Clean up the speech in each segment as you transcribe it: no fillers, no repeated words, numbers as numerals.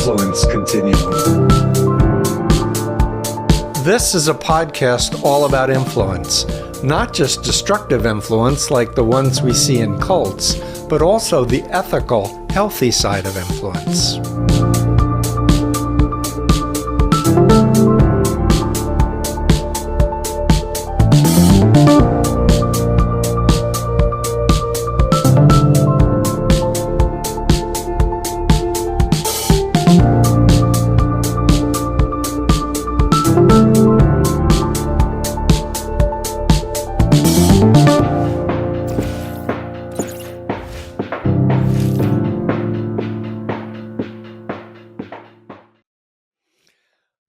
Influence Continuum. This is a podcast all about influence, not just destructive influence like the ones we see in cults, but also the ethical, healthy side of influence.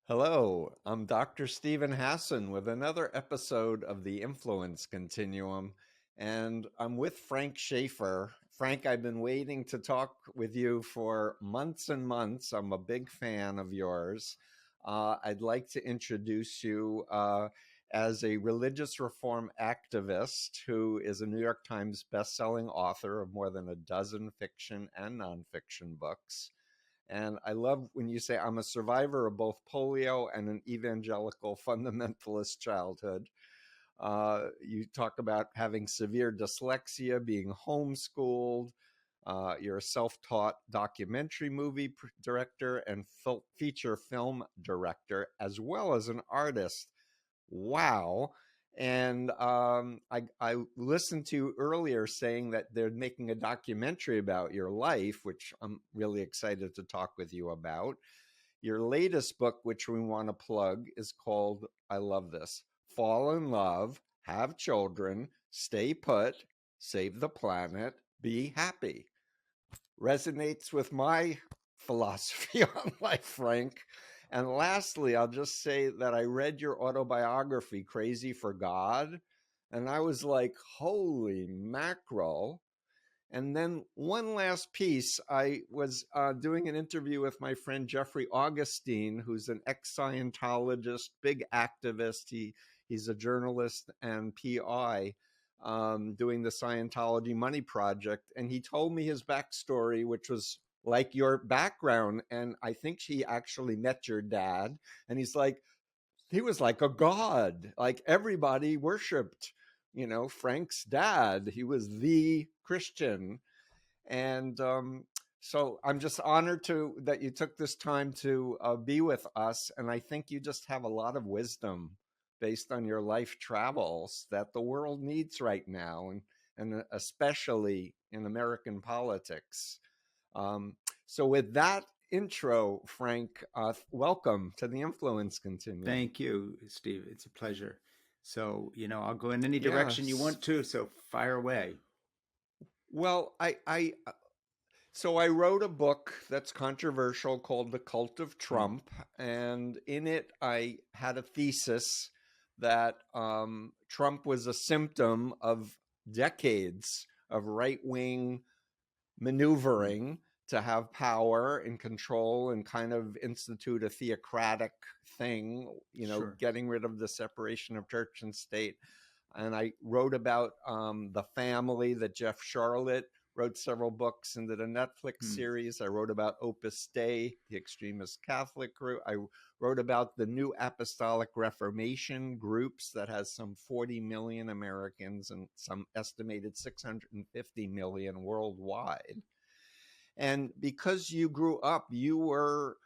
Hello, I'm Dr. Stephen Hassan with another episode of the Influence Continuum, and I'm with Frank Schaeffer. Frank, I've been waiting to talk with you for months and months. I'm a big fan of yours. I'd like to introduce you as a religious reform activist who is a New York Times bestselling author of more than a dozen fiction and nonfiction books. And I love when you say I'm a survivor of both polio and an evangelical fundamentalist childhood. You talk about having severe dyslexia, being homeschooled. You're a self-taught documentary movie director and feature film director, as well as an artist. Wow. And I listened to you earlier saying that they're making a documentary about your life, which I'm really excited to talk with you about. Your latest book, which we want to plug, is called, I love this, Fall in Love, Have Children, Stay Put, Save the Planet, Be Happy. Resonates with my philosophy on life, Frank. And lastly, I'll just say that I read your autobiography, Crazy for God, and I was like, holy mackerel. And then one last piece, I was doing an interview with my friend Jeffrey Augustine, who's an ex-Scientologist, big activist. He's a journalist and PI doing the Scientology Money Project. And he told me his backstory, which was like your background. And I think he actually met your dad. And he's like, he was like a god. Like everybody worshiped, Frank's dad. He was the Christian. And so I'm just honored that you took this time to be with us. And I think you just have a lot of wisdom based on your life travels that the world needs right now, and especially in American politics. So with that intro, Frank, welcome to the Influence Continuum. Thank you, Steve. It's a pleasure. So, I'll go in any direction you want to, so fire away. Well, So I wrote a book that's controversial called The Cult of Trump, and in it I had a thesis that Trump was a symptom of decades of right-wing maneuvering to have power and control and kind of institute a theocratic thing, Sure. Getting rid of the separation of church and state. And I wrote about the family that Jeff Charlotte wrote several books and did a Netflix series. I wrote about Opus Dei, the extremist Catholic group. I wrote about the new Apostolic Reformation groups that has some 40 million Americans and some estimated 650 million worldwide. And because you grew up, you were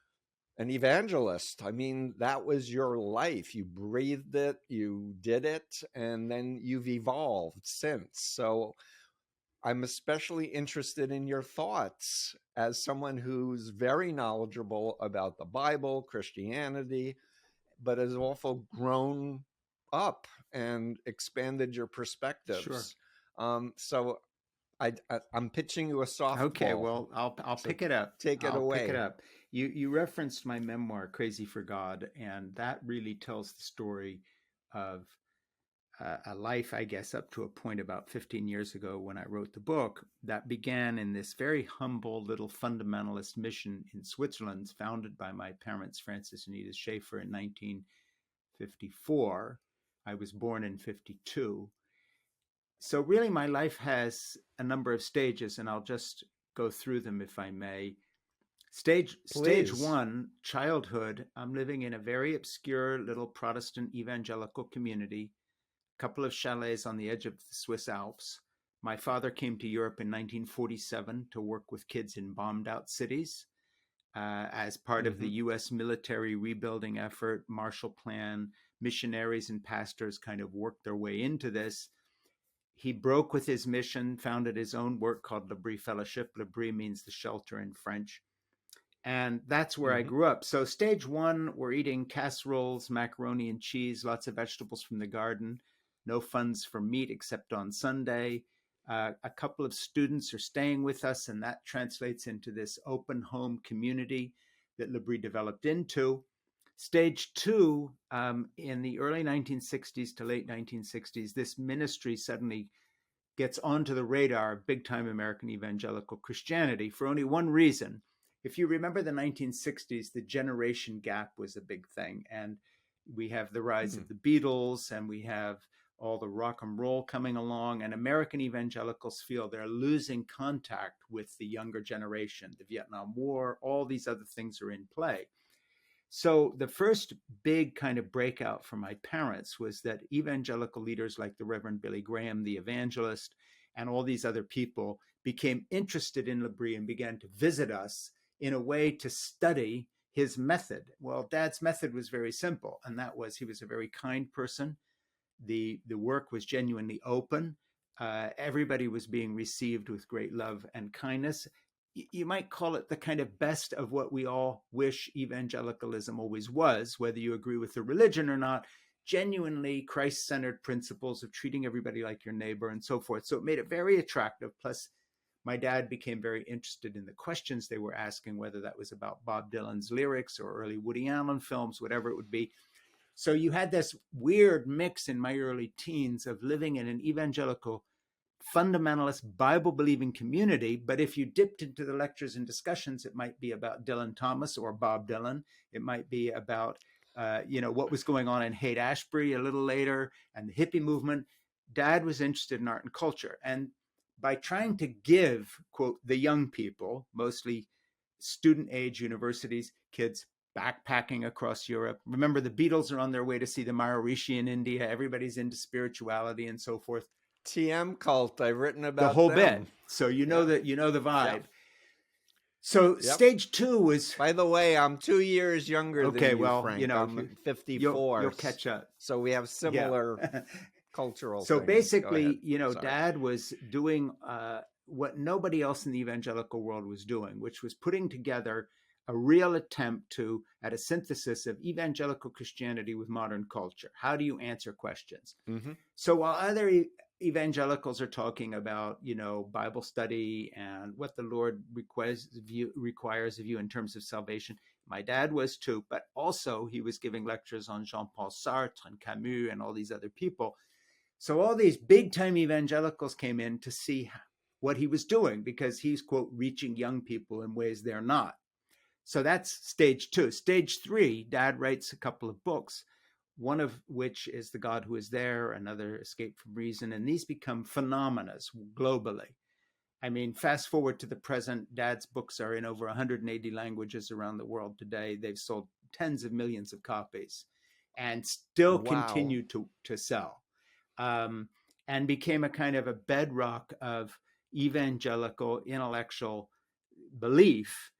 an evangelist. I mean, that was your life. You breathed it, you did it, and then you've evolved since. So I'm especially interested in your thoughts as someone who's very knowledgeable about the Bible, Christianity, but has also grown up and expanded your perspectives. Sure. So I'm pitching you a softball. Okay, well, I'll pick it up. Take it away. Pick it up. You referenced my memoir, Crazy for God, and that really tells the story of a life, I guess, up to a point about 15 years ago when I wrote the book that began in this very humble little fundamentalist mission in Switzerland, founded by my parents, Francis and Edith Schaeffer, in 1954. I was born in 52. So really, my life has a number of stages, and I'll just go through them if I may. Stage Please. one, childhood. I'm living in a very obscure little Protestant evangelical community, a couple of chalets on the edge of the Swiss Alps. My father came to Europe in 1947 to work with kids in bombed out cities as part of the US military rebuilding effort, Marshall Plan. Missionaries and pastors kind of worked their way into this. He broke with his mission, founded his own work called LaBrie Fellowship. LaBrie means the shelter in French. And that's where I grew up. So stage one, we're eating casseroles, macaroni and cheese, lots of vegetables from the garden, no funds for meat except on Sunday. A couple of students are staying with us, and that translates into this open home community that LaBrie developed into. Stage two, in the early 1960s to late 1960s, this ministry suddenly gets onto the radar of big-time American evangelical Christianity for only one reason. If you remember the 1960s, the generation gap was a big thing. And we have the rise of the Beatles, and we have all the rock and roll coming along. And American evangelicals feel they're losing contact with the younger generation. The Vietnam War, all these other things are in play. So the first big kind of breakout for my parents was that evangelical leaders like the Reverend Billy Graham, the evangelist, and all these other people became interested in LaBrie and began to visit us in a way to study his method. Well, Dad's method was very simple, and that was he was a very kind person. The work was genuinely open. Everybody was being received with great love and kindness. You might call it the kind of best of what we all wish evangelicalism always was, whether you agree with the religion or not, genuinely Christ-centered principles of treating everybody like your neighbor and so forth. So it made it very attractive. Plus, my dad became very interested in the questions they were asking, whether that was about Bob Dylan's lyrics or early Woody Allen films, whatever it would be. So you had this weird mix in my early teens of living in an evangelical fundamentalist Bible-believing community, but if you dipped into the lectures and discussions, it might be about Dylan Thomas or Bob Dylan. It might be about, what was going on in Haight-Ashbury a little later and the hippie movement. Dad was interested in art and culture. And by trying to give, quote, the young people, mostly student-age universities, kids backpacking across Europe. Remember, the Beatles are on their way to see the Maharishi in India. Everybody's into spirituality and so forth. TM cult. I've written about the whole them. bit. So you know that the vibe. Yep. So stage two was. By the way, I'm 2 years younger than you, well, Frank. I'm 54. You'll catch up. So we have similar cultural. So things. basically, Dad was doing what nobody else in the evangelical world was doing, which was putting together a real attempt at a synthesis of evangelical Christianity with modern culture. How do you answer questions? So while other evangelicals are talking about, Bible study and what the Lord requires of you in terms of salvation, my dad was too, but also he was giving lectures on Jean-Paul Sartre and Camus and all these other people. So all these big-time evangelicals came in to see what he was doing because he's, quote, reaching young people in ways they're not. So that's stage two. Stage three, Dad writes a couple of books, one of which is The God Who Is There, another Escape from Reason, and these become phenomena globally. I mean, fast forward to the present, Dad's books are in over 180 languages around the world today. They've sold tens of millions of copies and still continue to sell, and became a kind of a bedrock of evangelical intellectual belief.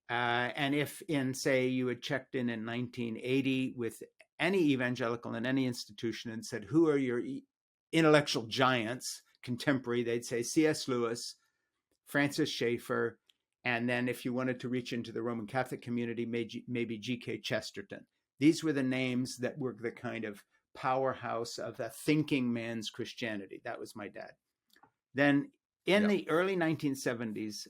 And if say you had checked in 1980 with any evangelical in any institution and said, who are your intellectual giants, contemporary, they'd say C.S. Lewis, Francis Schaeffer, and then if you wanted to reach into the Roman Catholic community, maybe G.K. Chesterton. These were the names that were the kind of powerhouse of the thinking man's Christianity. That was my dad. Then in the early 1970s,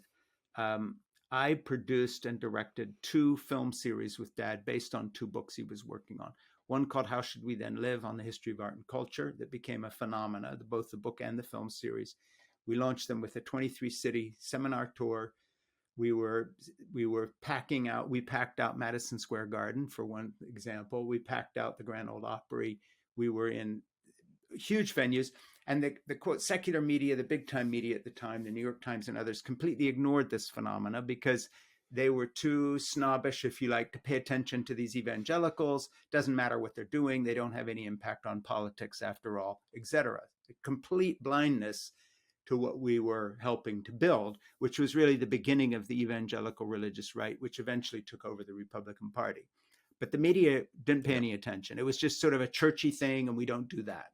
I produced and directed 2 film series with Dad based on 2 books he was working on. One called How Should We Then Live, on the history of art and culture, that became a phenomena, both the book and the film series. We launched them with a 23-city seminar tour. We were packing out. We packed out Madison Square Garden, for one example. We packed out the Grand Ole Opry. We were in huge venues. And the quote, secular media, the big time media at the time, the New York Times and others, completely ignored this phenomena because they were too snobbish, if you like, to pay attention to these evangelicals. Doesn't matter what they're doing. They don't have any impact on politics after all, etc. Complete blindness to what we were helping to build, which was really the beginning of the evangelical religious right, which eventually took over the Republican Party. But the media didn't pay any attention. It was just sort of a churchy thing, and we don't do that.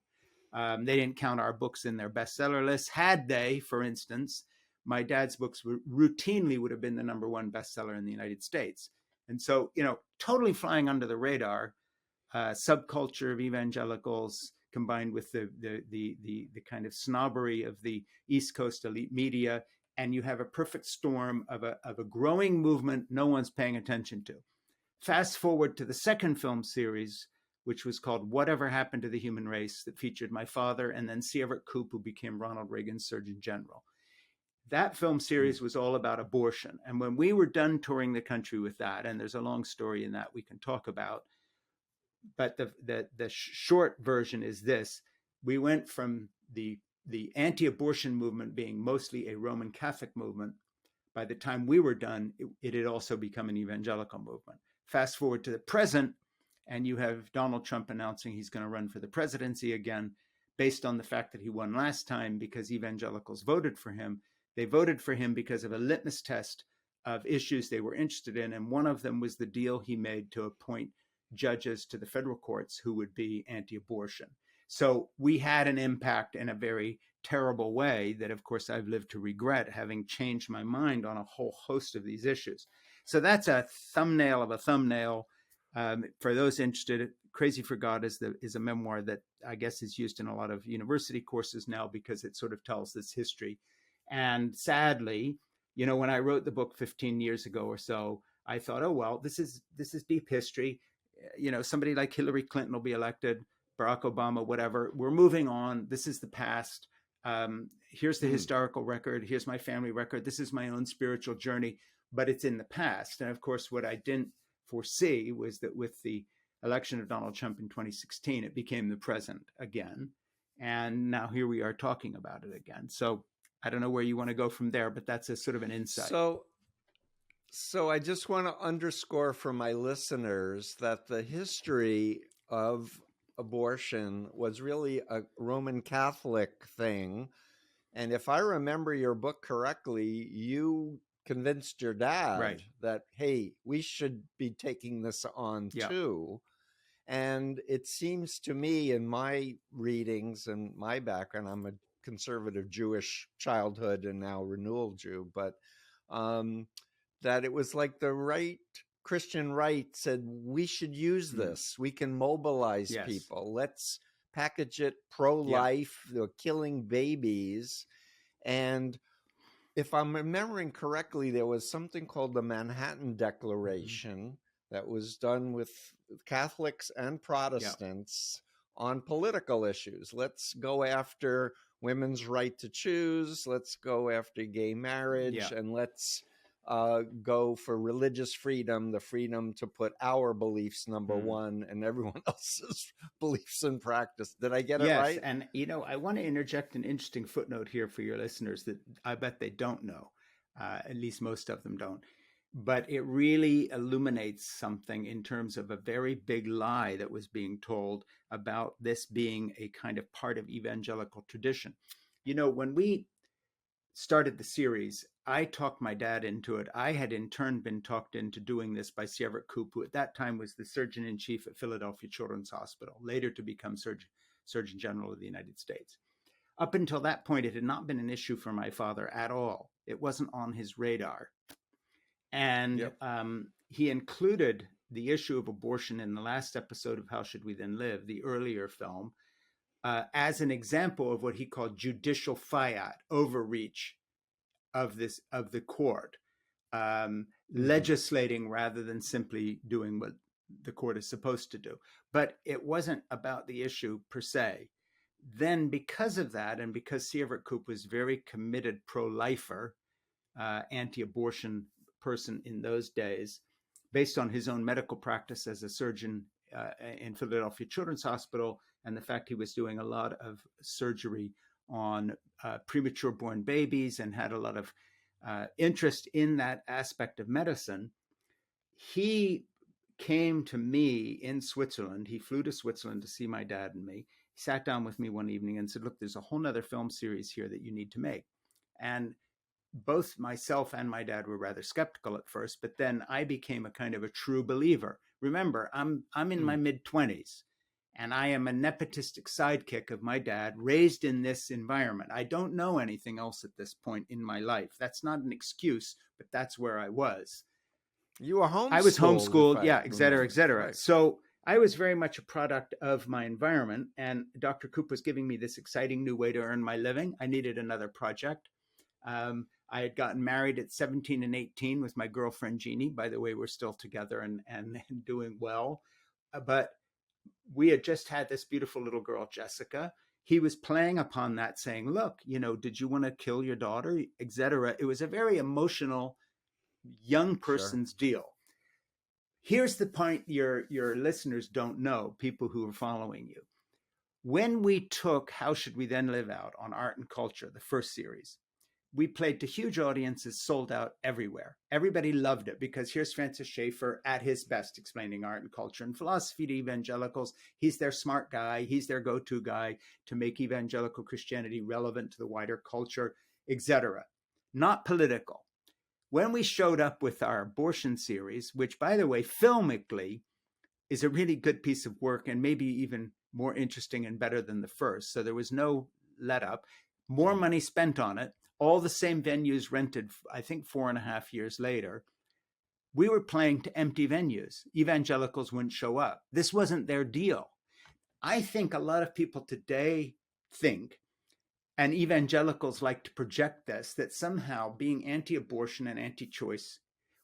They didn't count our books in their bestseller list. Had they, for instance, my dad's books routinely would have been the #1 bestseller in the United States. And so, totally flying under the radar, subculture of evangelicals combined with the kind of snobbery of the East Coast elite media, and you have a perfect storm of a growing movement no one's paying attention to. Fast forward to the second film series, which was called Whatever Happened to the Human Race, that featured my father and then C. Everett Koop, who became Ronald Reagan's Surgeon General. That film series was all about abortion. And when we were done touring the country with that, and there's a long story in that we can talk about, but the short version is this: we went from the anti-abortion movement being mostly a Roman Catholic movement. By the time we were done, it had also become an evangelical movement. Fast forward to the present, and you have Donald Trump announcing he's going to run for the presidency again, based on the fact that he won last time because evangelicals voted for him. They voted for him because of a litmus test of issues they were interested in, and one of them was the deal he made to appoint judges to the federal courts who would be anti-abortion. So we had an impact in a very terrible way that, of course, I've lived to regret, having changed my mind on a whole host of these issues. So that's a thumbnail of a thumbnail. For those interested, Crazy for God is a memoir that I guess is used in a lot of university courses now because it sort of tells this history. And sadly, when I wrote the book 15 years ago or so, I thought, oh, well, this is deep history. Somebody like Hillary Clinton will be elected, Barack Obama, whatever. We're moving on. This is the past. Here's the historical record. Here's my family record. This is my own spiritual journey, but it's in the past. And of course, what I didn't foresee was that with the election of Donald Trump in 2016, it became the present again. And now here we are talking about it again. So I don't know where you want to go from there, but that's a sort of an insight. So I just want to underscore for my listeners that the history of abortion was really a Roman Catholic thing. And if I remember your book correctly, you convinced your dad that, hey, we should be taking this on too. And it seems to me in my readings and my background, I'm a conservative Jewish childhood and now renewal Jew, but that it was like the Christian right said, we should use this. We can mobilize people. Let's package it pro-life, killing babies. And if I'm remembering correctly, there was something called the Manhattan Declaration that was done with Catholics and Protestants on political issues. Let's go after women's right to choose. Let's go after gay marriage, and let's go for religious freedom, the freedom to put our beliefs number one and everyone else's beliefs in practice. Did I get it right? Yes, and I want to interject an interesting footnote here for your listeners that I bet they don't know. At least most of them don't. But it really illuminates something in terms of a very big lie that was being told about this being a kind of part of evangelical tradition. When we started the series, I talked my dad into it. I had in turn been talked into doing this by C. Everett Koop, who at that time was the Surgeon-in-Chief at Philadelphia Children's Hospital, later to become Surgeon General of the United States. Up until that point, it had not been an issue for my father at all. It wasn't on his radar. And he included the issue of abortion in the last episode of How Should We Then Live, the earlier film, as an example of what he called judicial fiat, overreach of the court, legislating rather than simply doing what the court is supposed to do. But it wasn't about the issue per se. Then because of that, and because C. Everett Koop was very committed pro-lifer, anti-abortion person in those days, based on his own medical practice as a surgeon in Philadelphia Children's Hospital, and the fact he was doing a lot of surgery on premature born babies and had a lot of interest in that aspect of medicine, he came to me in Switzerland. He flew to Switzerland to see my dad and me. He sat down with me one evening and said, look, there's a whole nother film series here that you need to make. And both myself and my dad were rather skeptical at first, but then I became a kind of a true believer. Remember, I'm in my mid-20s, and I am a nepotistic sidekick of my dad, raised in this environment. I don't know anything else at this point in my life. That's not an excuse, but that's where I was. You were homeschooled. I was homeschooled, yeah, et cetera, remember. et cetera. Right. So I was very much a product of my environment, and Dr. Koop was giving me this exciting new way to earn my living. I needed another project. I had gotten married at 17 and 18 with my girlfriend, Jeannie. By the way, we're still together and doing well. But we had just had this beautiful little girl, Jessica. He was playing upon that, saying, look, did you want to kill your daughter, etc. It was a very emotional young person's deal. Here's the point your listeners don't know, people who are following you. When we took How Should We Then Live Out on art and culture, the first series, we played to huge audiences, sold out everywhere. Everybody loved it because here's Francis Schaeffer at his best explaining art and culture and philosophy to evangelicals. He's their smart guy. He's their go-to guy to make evangelical Christianity relevant to the wider culture, etc. Not political. When we showed up with our abortion series, which, by the way, filmically is a really good piece of work and maybe even more interesting and better than the first. So there was no let up. More money spent on it. All the same venues rented, I think 4.5 years later. We were playing to empty venues. Evangelicals wouldn't show up. This wasn't their deal. I think a lot of people today think, and evangelicals like to project this, that somehow being anti-abortion and anti-choice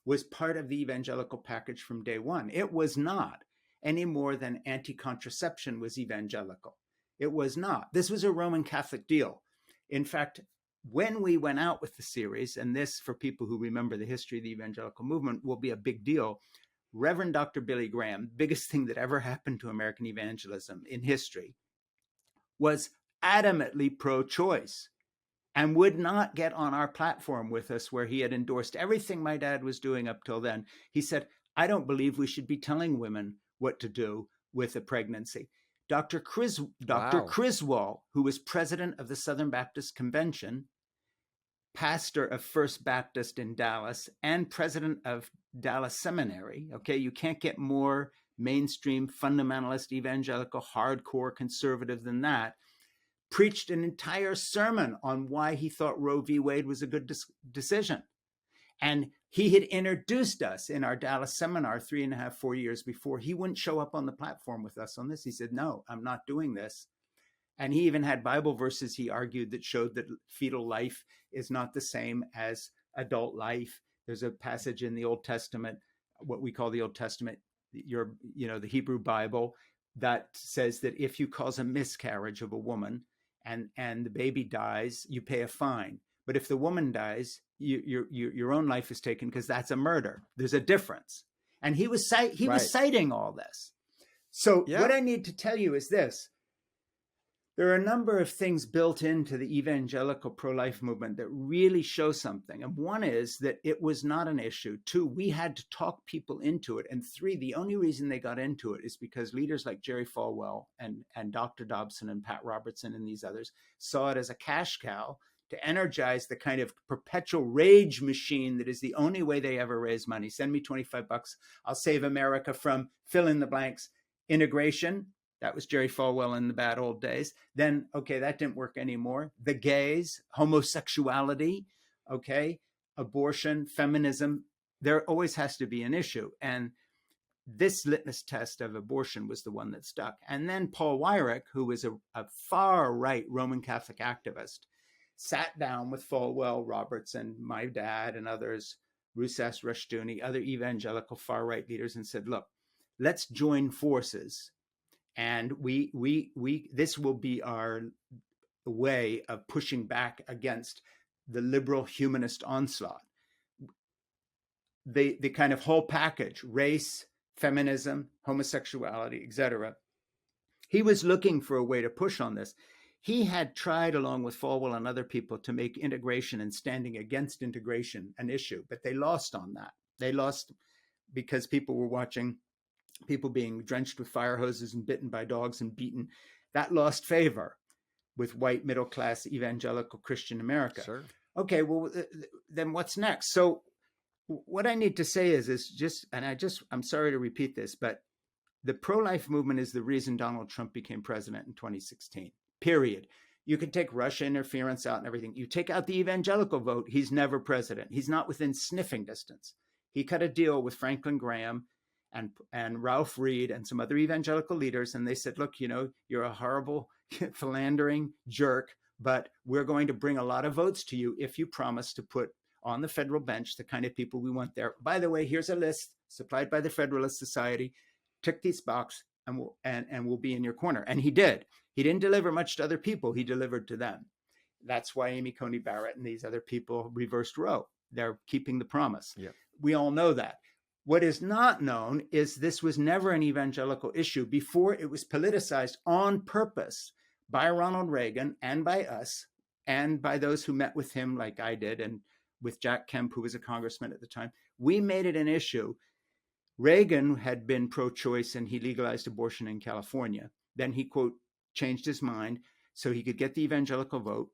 was part of the evangelical package from day one. It was not, any more than anti-contraception was evangelical. It was not. This was a Roman Catholic deal. In fact, when we went out with the series, and this, for people who remember the history of the evangelical movement, will be a big deal, Reverend Dr. Billy Graham, biggest thing that ever happened to American evangelism in history, was adamantly pro-choice and would not get on our platform with us where he had endorsed everything my dad was doing up till then. He said, I don't believe we should be telling women what to do with a pregnancy. Dr. Criswell, who was president of the Southern Baptist Convention, pastor of First Baptist in Dallas, and president of Dallas Seminary, okay, you can't get more mainstream fundamentalist evangelical hardcore conservative than that, preached an entire sermon on why he thought Roe v. Wade was a good decision. And he had introduced us in our Dallas seminar 4 years before. He wouldn't show up on the platform with us on this. He said, no, I'm not doing this. And he even had Bible verses he argued that showed that fetal life is not the same as adult life. There's a passage in the Old Testament, what we call the Old Testament, the Hebrew Bible, that says that if you cause a miscarriage of a woman and the baby dies, you pay a fine. But if the woman dies, your own life is taken because that's a murder. There's a difference. And he was citing all this. So what I need to tell you is this. There are a number of things built into the evangelical pro-life movement that really show something. And one is that it was not an issue. 2, we had to talk people into it. And 3, the only reason they got into it is because leaders like Jerry Falwell and Dr. Dobson and Pat Robertson and these others saw it as a cash cow to energize the kind of perpetual rage machine that is the only way they ever raise money. Send me $25. I'll save America from fill in the blanks. Integration. That was Jerry Falwell in the bad old days. Then, okay, that didn't work anymore. The gays, homosexuality, okay, abortion, feminism, there always has to be an issue. And this litmus test of abortion was the one that stuck. And then Paul Weyrich, who was a far-right Roman Catholic activist, sat down with Falwell, Robertson, my dad and others, Rousas Rushdoony, other evangelical far-right leaders, and said, look, let's join forces. And this will be our way of pushing back against the liberal humanist onslaught. The kind of whole package, race, feminism, homosexuality, etc. He was looking for a way to push on this. He had tried, along with Falwell and other people, to make integration and standing against integration an issue, but they lost on that. They lost because people were watching people being drenched with fire hoses and bitten by dogs and beaten. That lost favor with white middle class evangelical Christian America. Sure. Okay, well, then what's next? So what I need to say is just, and I'm sorry to repeat this, but the pro-life movement is the reason Donald Trump became president in 2016, period. You can take Russia interference out and everything. You take out the evangelical vote, he's never president. He's not within sniffing distance. He cut a deal with Franklin Graham and Ralph Reed and some other evangelical leaders, and they said, look, you're a horrible, philandering jerk, but we're going to bring a lot of votes to you if you promise to put on the federal bench the kind of people we want there. By the way, here's a list supplied by the Federalist Society. Tick these boxes and we'll be in your corner. And he did. He didn't deliver much to other people. He delivered to them. That's why Amy Coney Barrett and these other people reversed Roe. They're keeping the promise. Yep. We all know that. What is not known is this was never an evangelical issue before it was politicized on purpose by Ronald Reagan and by us and by those who met with him like I did and with Jack Kemp, who was a congressman at the time. We made it an issue. Reagan had been pro-choice and he legalized abortion in California. Then he, quote, changed his mind so he could get the evangelical vote.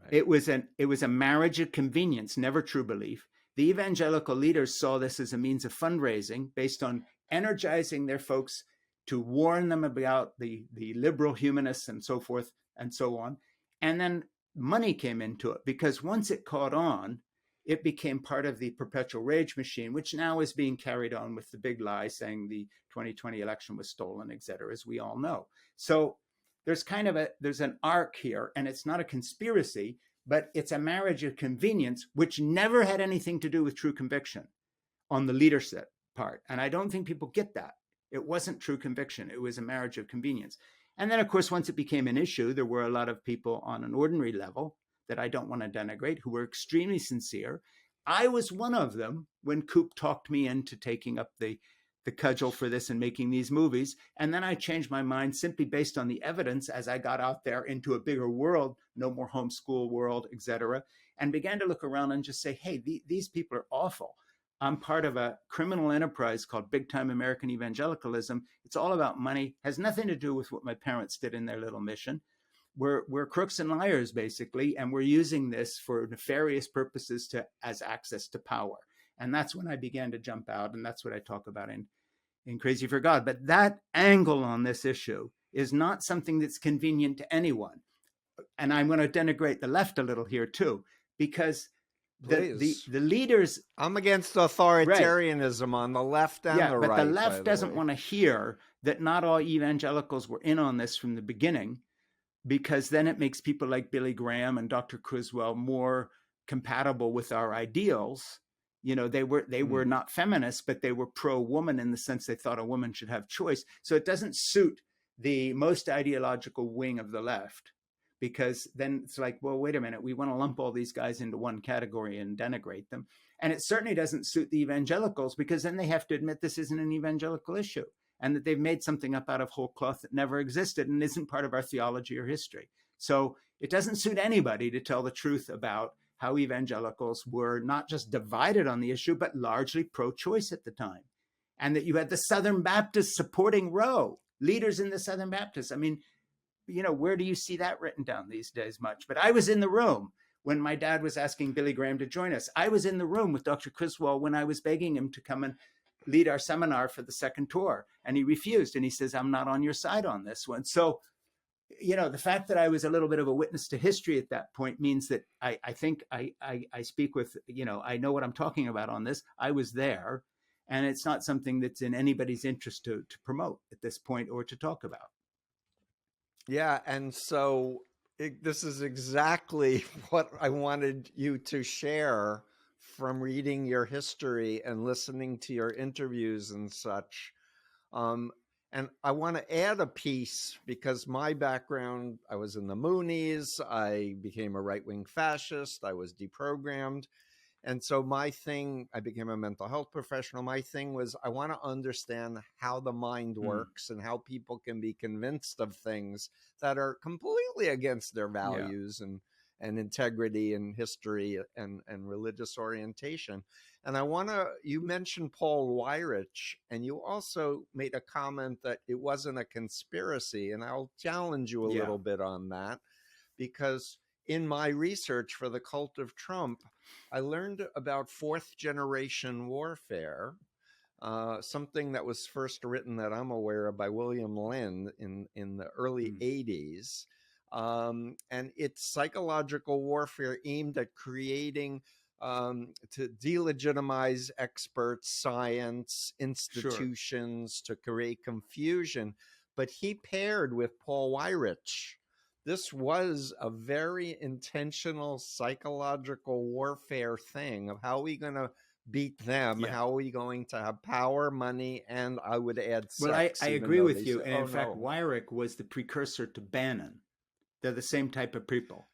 Right. It was a marriage of convenience, never true belief. The evangelical leaders saw this as a means of fundraising based on energizing their folks to warn them about the liberal humanists and so forth and so on. And then money came into it because once it caught on, it became part of the perpetual rage machine, which now is being carried on with the big lie saying the 2020 election was stolen, et cetera, as we all know. So there's there's an arc here, and it's not a conspiracy, but it's a marriage of convenience, which never had anything to do with true conviction on the leadership part. And I don't think people get that. It wasn't true conviction. It was a marriage of convenience. And then, of course, once it became an issue, there were a lot of people on an ordinary level that I don't want to denigrate, who were extremely sincere. I was one of them when Coop talked me into taking up the cudgel for this and making these movies. And then I changed my mind simply based on the evidence as I got out there into a bigger world, no more homeschool world, et cetera, and began to look around and just say, hey, these people are awful. I'm part of a criminal enterprise called Big Time American Evangelicalism. It's all about money, has nothing to do with what my parents did in their little mission. We're crooks and liars, basically, and we're using this for nefarious purposes as access to power. And that's when I began to jump out, and that's what I talk about in Crazy for God. But that angle on this issue is not something that's convenient to anyone. And I'm going to denigrate the left a little here, too, because the leaders... I'm against authoritarianism on the left and the right. But the left doesn't want to hear that not all evangelicals were in on this from the beginning, because then it makes people like Billy Graham and Dr. Criswell more compatible with our ideals. They were not feminists, but they were pro-woman in the sense they thought a woman should have choice. So it doesn't suit the most ideological wing of the left, because then it's like, well, wait a minute, we want to lump all these guys into one category and denigrate them. And it certainly doesn't suit the evangelicals, because then they have to admit this isn't an evangelical issue, and that they've made something up out of whole cloth that never existed and isn't part of our theology or history. So it doesn't suit anybody to tell the truth about how evangelicals were not just divided on the issue, but largely pro-choice at the time. And that you had the Southern Baptists supporting Roe, leaders in the Southern Baptists. I mean, where do you see that written down these days much? But I was in the room when my dad was asking Billy Graham to join us. I was in the room with Dr. Criswell when I was begging him to come and lead our seminar for the second tour. And he refused. And he says, I'm not on your side on this one. So, the fact that I was a little bit of a witness to history at that point means that I think I speak with, I know what I'm talking about on this. I was there, and it's not something that's in anybody's interest to promote at this point or to talk about. Yeah. And so this is exactly what I wanted you to share from reading your history and listening to your interviews and such. And I want to add a piece, because my background, I was in the Moonies, I became a right-wing fascist, I was deprogrammed. And so I became a mental health professional. My thing was, I want to understand how the mind works and how people can be convinced of things that are completely against their Yeah. values and integrity and history and religious orientation. And you mentioned Paul Weyrich, and you also made a comment that it wasn't a conspiracy. And I'll challenge you a Yeah. little bit on that, because in my research for the cult of Trump, I learned about fourth generation warfare, something that was first written that I'm aware of by William Lind in the early 80s. And it's psychological warfare aimed at creating, to delegitimize experts, science, institutions, to create confusion. But he paired with Paul Weyrich. This was a very intentional psychological warfare thing of how are we going to beat them? Yeah. How are we going to have power, money, and I would add sex? Well, I agree with you. Say, and in fact, Weyrich was the precursor to Bannon. They're the same type of people.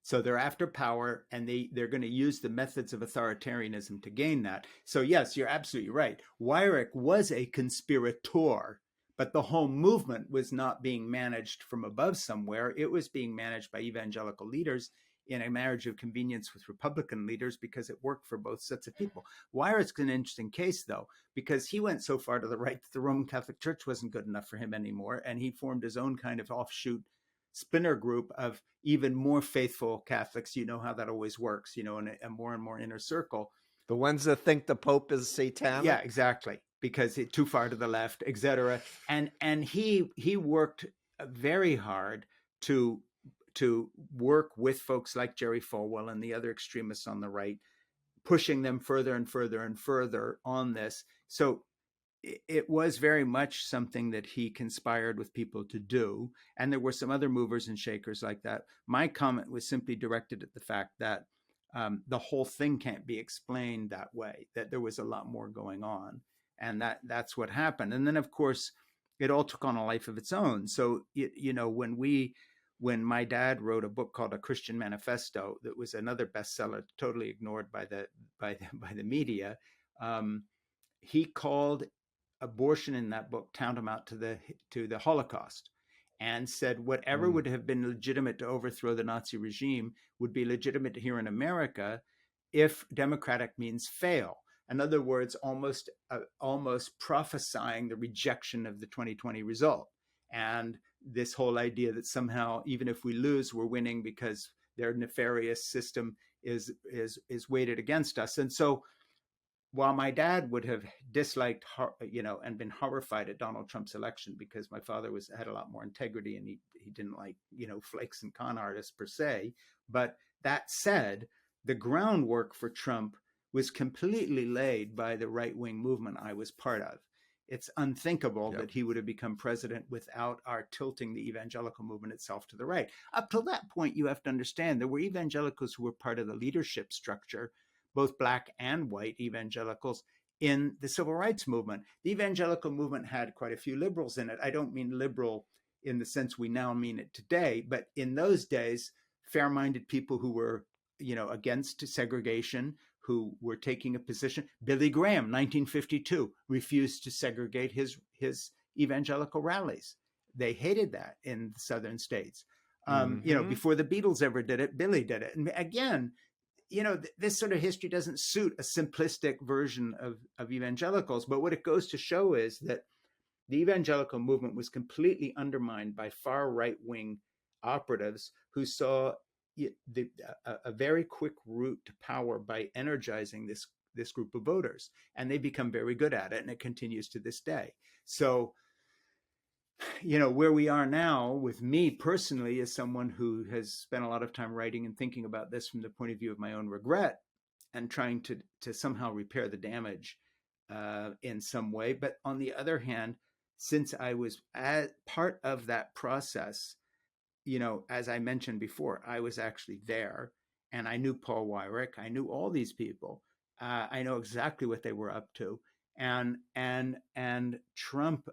So they're after power, and they're going to use the methods of authoritarianism to gain that. So yes, you're absolutely right. Weyrich was a conspirator, but the whole movement was not being managed from above somewhere. It was being managed by evangelical leaders in a marriage of convenience with Republican leaders, because it worked for both sets of people. Weyrich's an interesting case, though, because he went so far to the right that the Roman Catholic Church wasn't good enough for him anymore, and he formed his own kind of offshoot spinner group of even more faithful Catholics. You know how that always works, in a more and more inner circle. The ones that think the Pope is satanic? Yeah, exactly, because it's too far to the left, etc. And he worked very hard to work with folks like Jerry Falwell and the other extremists on the right, pushing them further and further and further on this. So it was very much something that he conspired with people to do. And there were some other movers and shakers like that. My comment was simply directed at the fact that the whole thing can't be explained that way, that there was a lot more going on. And that's what happened. And then, of course, it all took on a life of its own. So, when my dad wrote a book called A Christian Manifesto, that was another bestseller, totally ignored by the media, he called abortion in that book tantamount to the Holocaust, and said whatever would have been legitimate to overthrow the Nazi regime would be legitimate here in America if democratic means fail. In other words, almost prophesying the rejection of the 2020 result, and this whole idea that somehow, even if we lose, we're winning because their nefarious system is weighted against us. And so, while my dad would have disliked, and been horrified at Donald Trump's election, because my father had a lot more integrity, and he didn't like, flakes and con artists per se. But that said, the groundwork for Trump was completely laid by the right-wing movement I was part of. It's unthinkable that he would have become president without our tilting the evangelical movement itself to the right. Up till that point, you have to understand, there were evangelicals who were part of the leadership structure, both black and white evangelicals, in the civil rights movement. The evangelical movement had quite a few liberals in it. I don't mean liberal in the sense we now mean it today, but in those days, fair-minded people who were, against segregation, who were taking a position. Billy Graham, 1952, refused to segregate his evangelical rallies. They hated that in the southern states. Before the Beatles ever did it, Billy did it. And again, this sort of history doesn't suit a simplistic version of evangelicals. But what it goes to show is that the evangelical movement was completely undermined by far right-wing operatives who saw a very quick route to power by energizing this group of voters. And they become very good at it, and it continues to this day. So, where we are now with me personally, as someone who has spent a lot of time writing and thinking about this from the point of view of my own regret and trying to somehow repair the damage in some way. But on the other hand, since I was part of that process, as I mentioned before, I was actually there, and I knew Paul Weyrich. I knew all these people. I know exactly what they were up to. And Trump,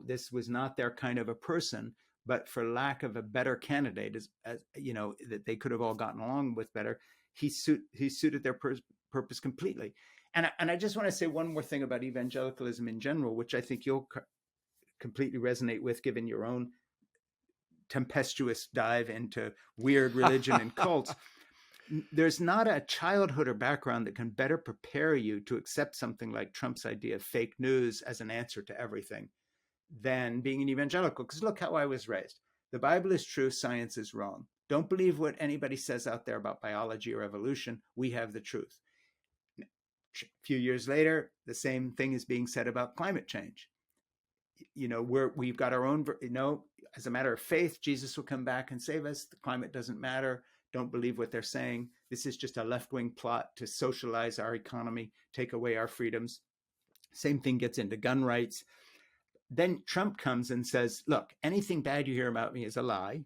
this was not their kind of a person, but for lack of a better candidate, as that they could have all gotten along with better, he suited their purpose completely. And I just want to say one more thing about evangelicalism in general, which I think you'll completely resonate with, given your own tempestuous dive into weird religion and cults. There's not a childhood or background that can better prepare you to accept something like Trump's idea of fake news as an answer to everything than being an evangelical. Because look how I was raised. The Bible is true, science is wrong. Don't believe what anybody says out there about biology or evolution. We have the truth. A few years later, the same thing is being said about climate change. We've got our own, as a matter of faith, Jesus will come back and save us. The climate doesn't matter. Don't believe what they're saying. This is just a left-wing plot to socialize our economy, take away our freedoms. Same thing gets into gun rights. Then Trump comes and says, look, anything bad you hear about me is a lie.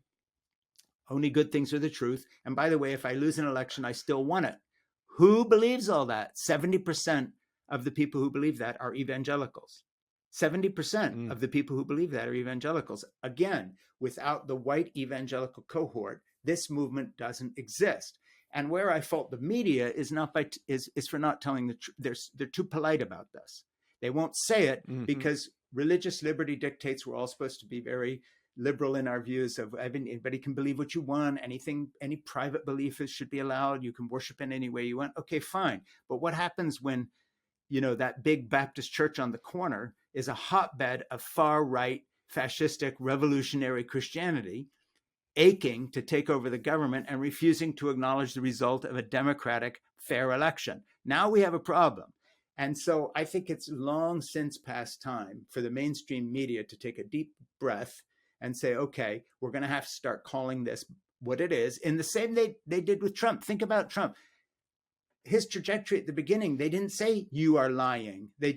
Only good things are the truth. And by the way, if I lose an election, I still won it. Who believes all that? 70% of the people who believe that are evangelicals. 70% of the people who believe that are evangelicals. Again, without the white evangelical cohort, this movement doesn't exist. And where I fault the media is for not telling the truth. They're too polite about this. They won't say it because religious liberty dictates we're all supposed to be very liberal in our views of anybody can believe what you want. Any private belief should be allowed. You can worship in any way you want. Okay, fine. But what happens when, that big Baptist church on the corner is a hotbed of far-right, fascistic, revolutionary Christianity, aching to take over the government and refusing to acknowledge the result of a democratic, fair election? Now we have a problem. And so I think it's long since past time for the mainstream media to take a deep breath and say, okay, we're going to have to start calling this what it is, in the same they did with Trump. Think about Trump. His trajectory at the beginning, they didn't say you are lying. They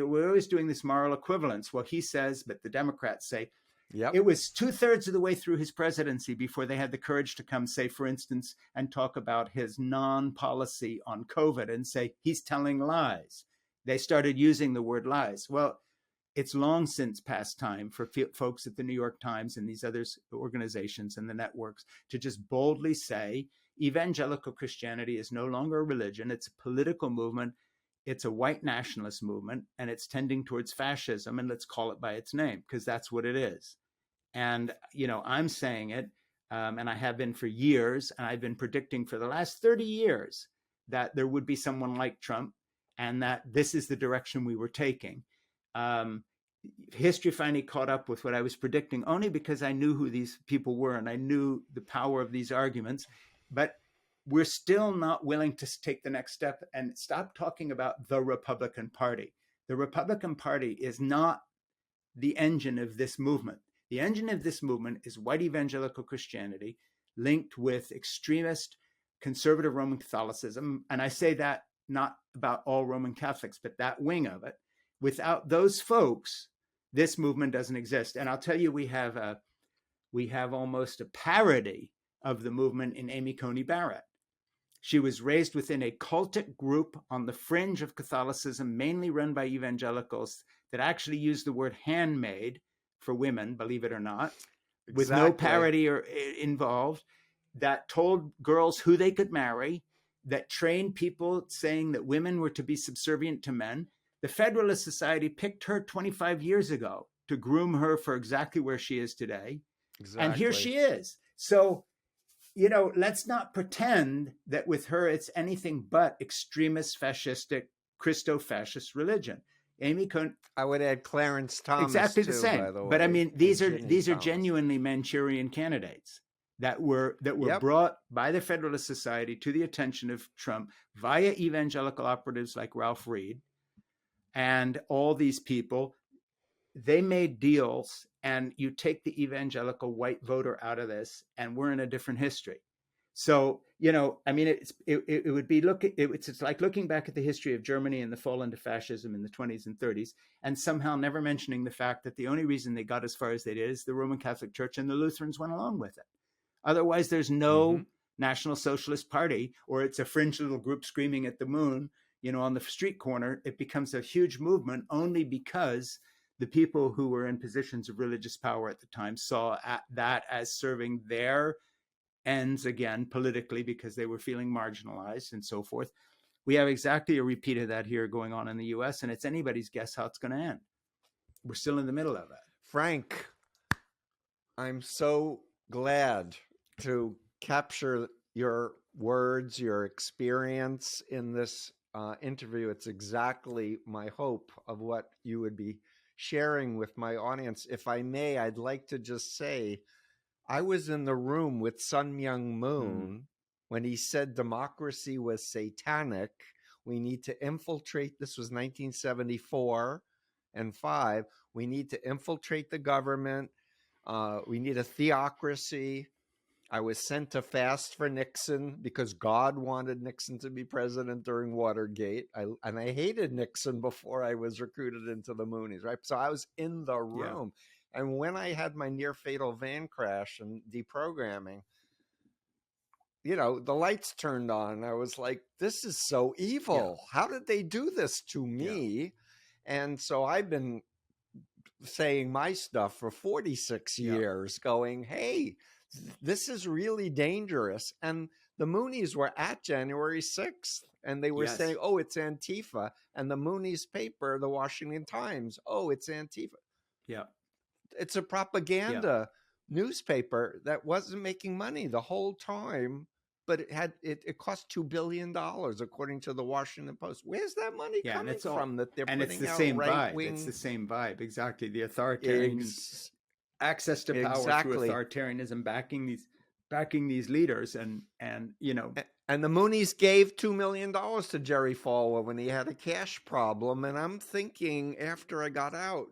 were always doing this moral equivalence. Well, he says, but the Democrats say. Yep. It was 2/3 of the way through his presidency before they had the courage to come, say, for instance, and talk about his non-policy on COVID and say he's telling lies. They started using the word lies. Well, it's long since past time for folks at the New York Times and these other organizations and the networks to just boldly say evangelical Christianity is no longer a religion. It's a political movement. It's a white nationalist movement, and it's tending towards fascism, and let's call it by its name, because that's what it is. And, I'm saying it, and I have been for years, and I've been predicting for the last 30 years that there would be someone like Trump, and that this is the direction we were taking. History finally caught up with what I was predicting, only because I knew who these people were, and I knew the power of these arguments. But we're still not willing to take the next step and stop talking about the Republican Party. The Republican Party is not the engine of this movement. The engine of this movement is white evangelical Christianity linked with extremist conservative Roman Catholicism. And I say that not about all Roman Catholics, but that wing of it. Without those folks, this movement doesn't exist. And I'll tell you, we have almost a parody of the movement in Amy Coney Barrett. She was raised within a cultic group on the fringe of Catholicism, mainly run by evangelicals, that actually used the word handmaid for women, believe it or not, with no parity involved, that told girls who they could marry, that trained people saying that women were to be subservient to men. The Federalist Society picked her 25 years ago to groom her for exactly where she is today. Exactly. And here she is. So, let's not pretend that with her, it's anything but extremist, fascistic, Christo-fascist religion. Amy Coney, I would add Clarence Thomas. Exactly the same. By the way. But I mean, these are genuinely Manchurian candidates that were brought by the Federalist Society to the attention of Trump via evangelical operatives like Ralph Reed and all these people. They made deals, and you take the evangelical white voter out of this, and we're in a different history. So, I mean, it would be it's like looking back at the history of Germany and the fall into fascism in the 20s and 30s, and somehow never mentioning the fact that the only reason they got as far as they did is the Roman Catholic Church and the Lutherans went along with it. Otherwise, there's no National Socialist Party, or it's a fringe little group screaming at the moon, on the street corner. It becomes a huge movement only because the people who were in positions of religious power at the time saw that as serving their ends again politically because they were feeling marginalized and so forth. We have exactly a repeat of that here going on in the US, and it's anybody's guess how it's going to end. We're still in the middle of it. Frank, I'm so glad to capture your words, your experience in this interview. It's exactly my hope of what you would be sharing with my audience. If I may, I'd like to just say, I was in the room with Sun Myung Moon when he said democracy was satanic. We need to infiltrate. This was 1974 and 5. We need to infiltrate the government. We need a theocracy. I was sent to fast for Nixon because God wanted Nixon to be president during Watergate. And I hated Nixon before I was recruited into the Moonies, right? So I was in the room. Yeah. And when I had my near fatal van crash and deprogramming, the lights turned on. I was like, this is so evil. Yeah. How did they do this to me? Yeah. And so I've been saying my stuff for 46 years, going, hey, this is really dangerous. And the Moonies were at January 6th, and they were saying, oh, it's Antifa. And the Moonies paper, the Washington Times, oh, it's Antifa. Yeah. It's a propaganda newspaper that wasn't making money the whole time, but it cost $2 billion, according to the Washington Post. Where's that money coming from that they're putting out? And it's the same vibe. It's the same vibe. Exactly. The authoritarian access to power through authoritarianism, backing these leaders, and And the Moonies gave $2 million to Jerry Falwell when he had a cash problem. And I'm thinking, after I got out,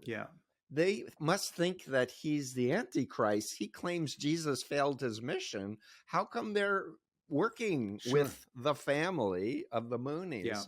they must think that he's the Antichrist. He claims Jesus failed his mission. How come they're working with the family of the Moonies? Yeah.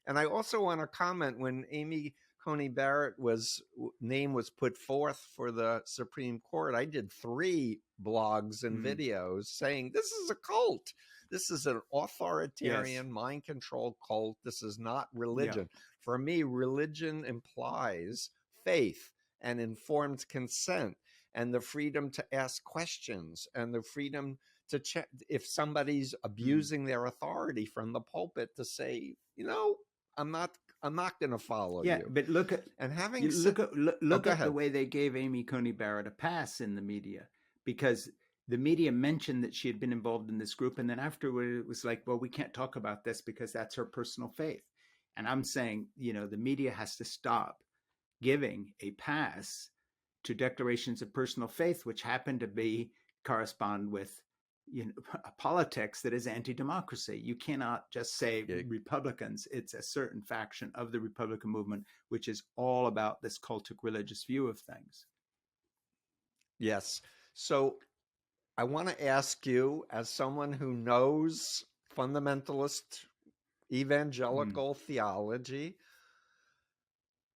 And I also want to comment, when Amy Coney Barrett's name was put forth for the Supreme Court, I did 3 blogs and videos saying this is a cult. This is an authoritarian mind control cult. This is not religion. Yeah. For me, religion implies faith and informed consent and the freedom to ask questions and the freedom to check if somebody's abusing their authority from the pulpit, to say, I'm not going to follow you. Yeah, but look at the way they gave Amy Coney Barrett a pass in the media, because the media mentioned that she had been involved in this group, and then afterward it was like, well, we can't talk about this because that's her personal faith. And I'm saying, the media has to stop giving a pass to declarations of personal faith, which happen to correspond with politics that is anti-democracy. You cannot just say Republicans. It's a certain faction of the Republican movement, which is all about this cultic religious view of things. Yes. So I want to ask you, as someone who knows fundamentalist evangelical theology,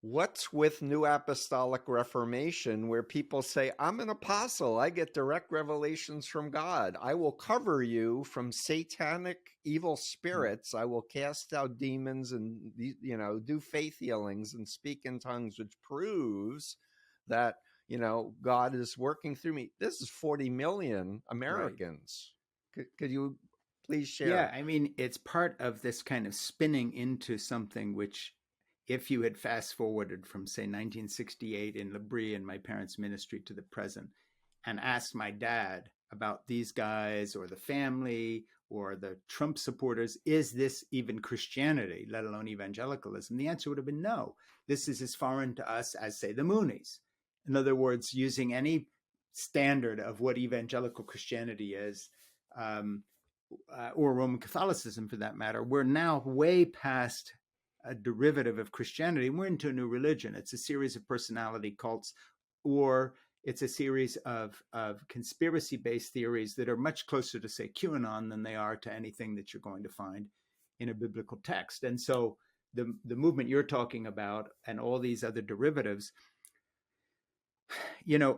what's with New Apostolic Reformation, where people say, I'm an apostle, I get direct revelations from God, I will cover you from satanic evil spirits, I will cast out demons and, do faith healings and speak in tongues, which proves that, God is working through me. This is 40 million Americans. Right. Could you please share? Yeah, I mean, it's part of this kind of spinning into something which, if you had fast forwarded from, say, 1968 in LaBrie and my parents' ministry to the present, and asked my dad about these guys or the family or the Trump supporters, is this even Christianity, let alone evangelicalism? The answer would have been no. This is as foreign to us as, say, the Moonies. In other words, using any standard of what evangelical Christianity is, or Roman Catholicism for that matter, we're now way past a derivative of Christianity. We're into a new religion. It's a series of personality cults, or it's a series of conspiracy-based theories that are much closer to, say, QAnon than they are to anything that you're going to find in a biblical text. And so the movement you're talking about and all these other derivatives,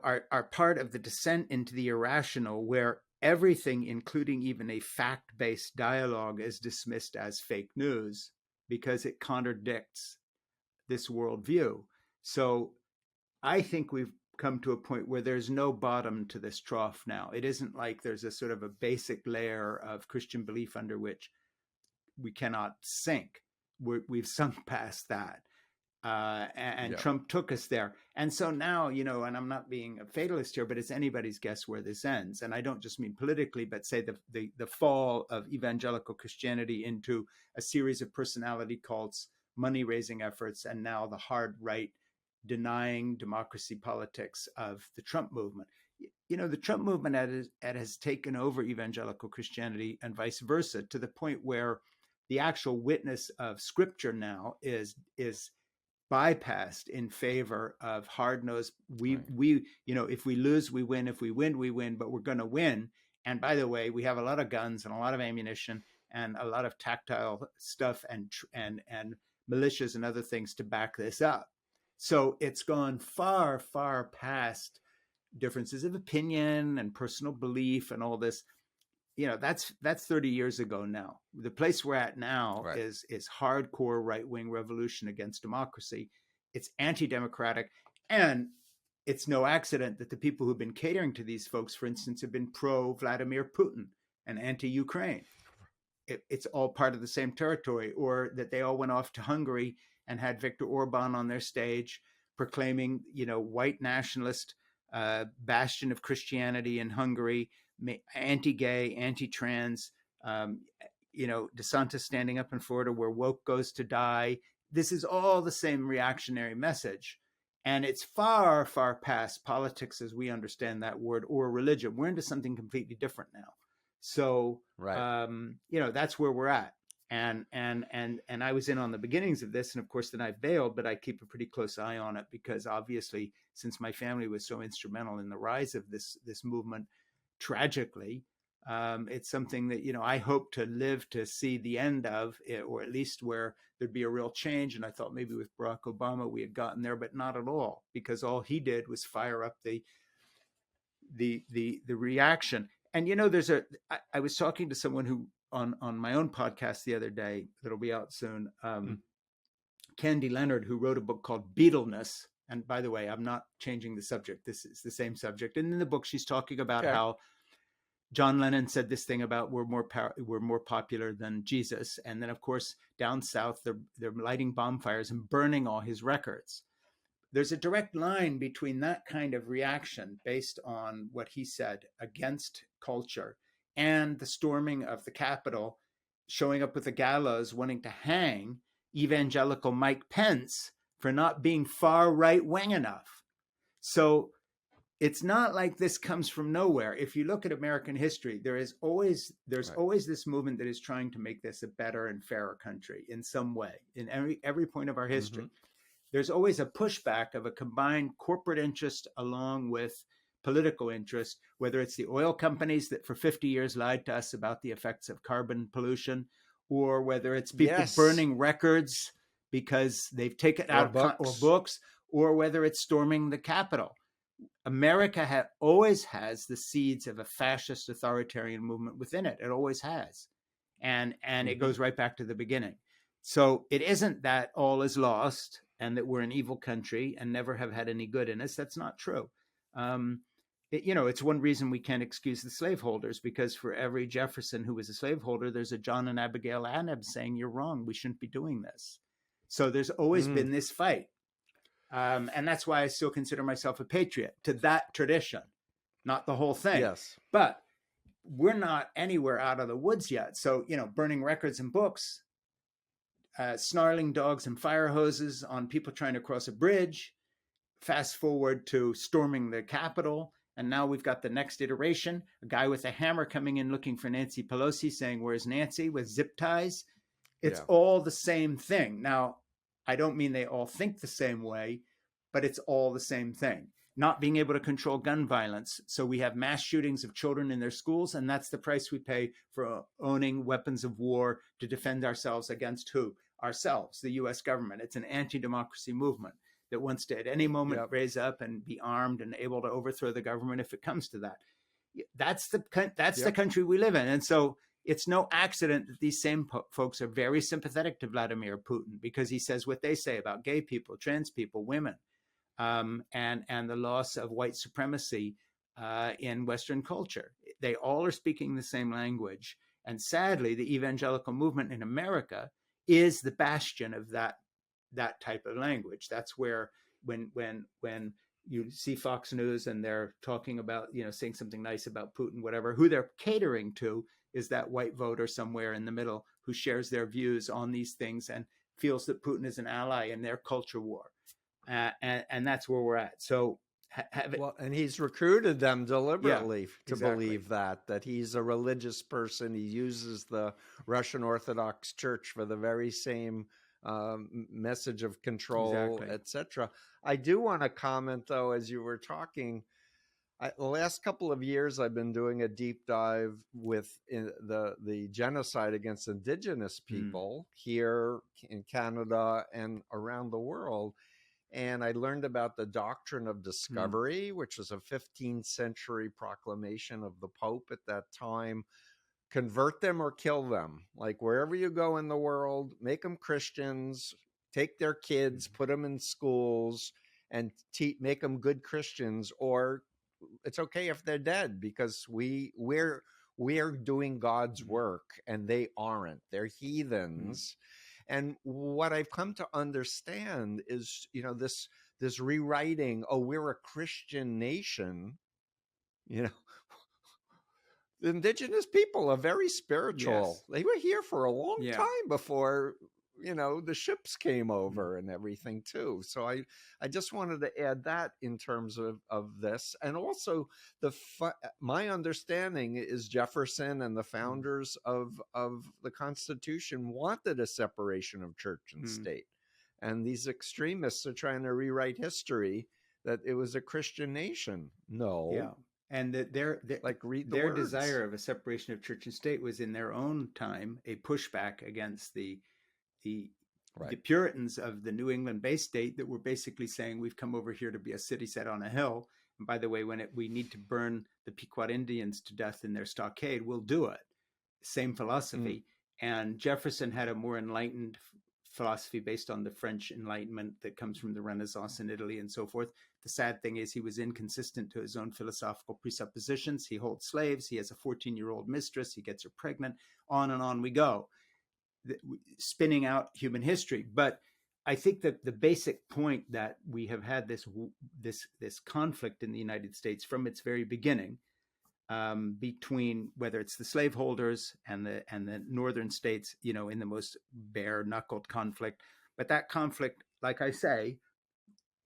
are part of the descent into the irrational, where everything, including even a fact-based dialogue, is dismissed as fake news because it contradicts this worldview. So I think we've come to a point where there's no bottom to this trough now. It isn't like there's a sort of a basic layer of Christian belief under which we cannot sink. We've sunk past that. And Trump took us there. And so now, and I'm not being a fatalist here, but it's anybody's guess where this ends. And I don't just mean politically, but say the fall of evangelical Christianity into a series of personality cults, money-raising efforts, and now the hard right denying democracy politics of the Trump movement. The Trump movement has taken over evangelical Christianity and vice versa, to the point where the actual witness of Scripture now is bypassed in favor of hard-nosed, if we lose, we win. If we win, we win, but we're going to win. And by the way, we have a lot of guns and a lot of ammunition and a lot of tactile stuff and militias and other things to back this up. So it's gone far, far past differences of opinion and personal belief and all this. That's 30 years ago now. The place we're at now is hardcore right-wing revolution against democracy. It's anti-democratic. And it's no accident that the people who've been catering to these folks, for instance, have been pro-Vladimir Putin and anti-Ukraine. It's all part of the same territory. Or that they all went off to Hungary and had Viktor Orban on their stage proclaiming, white nationalist bastion of Christianity in Hungary, anti-gay, anti-trans, DeSantis standing up in Florida where woke goes to die. This is all the same reactionary message. And it's far, far past politics as we understand that word, or religion. We're into something completely different now. So, that's where we're at. And I was in on the beginnings of this, and of course then I bailed, but I keep a pretty close eye on it because obviously, since my family was so instrumental in the rise of this movement, tragically, it's something that I hope to live to see the end of it, or at least where there'd be a real change. And I thought maybe with Barack Obama we had gotten there, but not at all, because all he did was fire up the reaction. And I was talking to someone who on my own podcast the other day that'll be out soon, Candy Leonard, who wrote a book called Beatleness. And by the way, I'm not changing the subject. This is the same subject. And in the book, she's talking about how John Lennon said this thing about we're more popular than Jesus. And then, of course, down south, they're lighting bonfires and burning all his records. There's a direct line between that kind of reaction based on what he said against culture and the storming of the Capitol, showing up with the gallows, wanting to hang evangelical Mike Pence for not being far right-wing enough. So it's not like this comes from nowhere. If you look at American history, there's always this movement that is trying to make this a better and fairer country in some way. In every point of our history, there's always a pushback of a combined corporate interest along with political interest, whether it's the oil companies that for 50 years lied to us about the effects of carbon pollution, or whether it's people burning records because they've taken out books, or whether it's storming the Capitol. America always has the seeds of a fascist authoritarian movement within it. It always has. And it goes right back to the beginning. So it isn't that all is lost and that we're an evil country and never have had any good in us. That's not true. It's one reason we can't excuse the slaveholders, because for every Jefferson who was a slaveholder, there's a John and Abigail Adams saying, you're wrong, we shouldn't be doing this. So there's always been this fight. And that's why I still consider myself a patriot to that tradition, not the whole thing. Yes. But we're not anywhere out of the woods yet. So, burning records and books, snarling dogs and fire hoses on people trying to cross a bridge, fast forward to storming the Capitol. And now we've got the next iteration, a guy with a hammer coming in looking for Nancy Pelosi saying, where's Nancy, with zip ties. It's all the same thing. Now, I don't mean they all think the same way, but it's all the same thing. Not being able to control gun violence. So we have mass shootings of children in their schools, and that's the price we pay for owning weapons of war to defend ourselves against who? Ourselves, the U.S. government. It's an anti-democracy movement that wants to at any moment raise up and be armed and able to overthrow the government if it comes to that. That's the country we live in. And so it's no accident that these same folks are very sympathetic to Vladimir Putin, because he says what they say about gay people, trans people, women. and the loss of white supremacy in Western culture. They all are speaking the same language. And sadly, the evangelical movement in America is the bastion of that type of language. That's where when you see Fox News and they're talking about, saying something nice about Putin, whatever, who they're catering to is that white voter somewhere in the middle who shares their views on these things and feels that Putin is an ally in their culture war. And that's where we're at. So well, and he's recruited them deliberately to exactly. believe that he's a religious person. He uses the Russian Orthodox Church for the very same message of control, etc. I do want to comment, though, as you were talking, the last couple of years I've been doing a deep dive with the genocide against indigenous people here in Canada and around the world. And I learned about the doctrine of discovery, which was a 15th century proclamation of the Pope at that time. Convert them or kill them. Like wherever you go in the world, make them Christians, take their kids, put them in schools, and make them good Christians. Or it's okay if they're dead, because we're doing God's work and they aren't. They're heathens. And what I've come to understand is, this rewriting, we're a Christian nation. The indigenous people are very spiritual. Yes. They were here for a long time before, the ships came over and everything too. So I just wanted to add that in terms of this. And also my understanding is Jefferson and the founders of the Constitution wanted a separation of church and state. And these extremists are trying to rewrite history that it was a Christian nation. No. Yeah. And that their desire of a separation of church and state was in their own time a pushback against the Puritans of the New England Bay State that were basically saying, we've come over here to be a city set on a hill. And by the way, when we need to burn the Pequot Indians to death in their stockade, we'll do it. Same philosophy. And Jefferson had a more enlightened philosophy based on the French Enlightenment that comes from the Renaissance in Italy and so forth. The sad thing is he was inconsistent to his own philosophical presuppositions. He holds slaves. He has a 14-year-old mistress. He gets her pregnant. On and on we go, spinning out human history. But I think that the basic point that we have had this conflict in the United States from its very beginning, between whether it's the slaveholders and the northern states, in the most bare-knuckled conflict. But that conflict, like I say,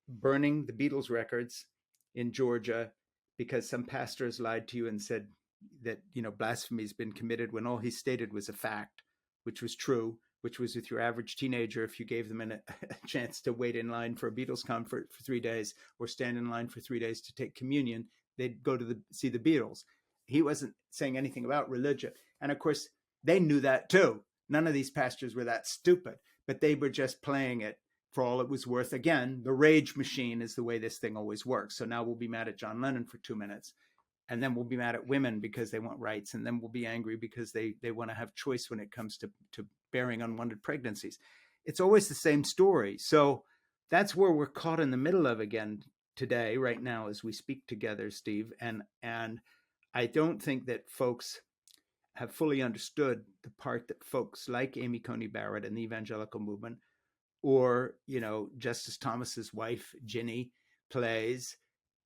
burning the Beatles records in Georgia because some pastors lied to you and said that blasphemy has been committed when all he stated was a fact, which was true, which was with your average teenager, if you gave them a chance to wait in line for a Beatles concert for 3 days or stand in line for 3 days to take communion, they'd go to see the Beatles. He wasn't saying anything about religion. And of course, they knew that too. None of these pastors were that stupid, but they were just playing it for all it was worth. Again, the rage machine is the way this thing always works. So now we'll be mad at John Lennon for 2 minutes. And then we'll be mad at women because they want rights. And then we'll be angry because they want to have choice when it comes to bearing unwanted pregnancies. It's always the same story. So that's where we're caught in the middle of again today, right now, as we speak together, Steve. And I don't think that folks have fully understood the part that folks like Amy Coney Barrett and the evangelical movement, or, Justice Thomas's wife, Ginny, plays.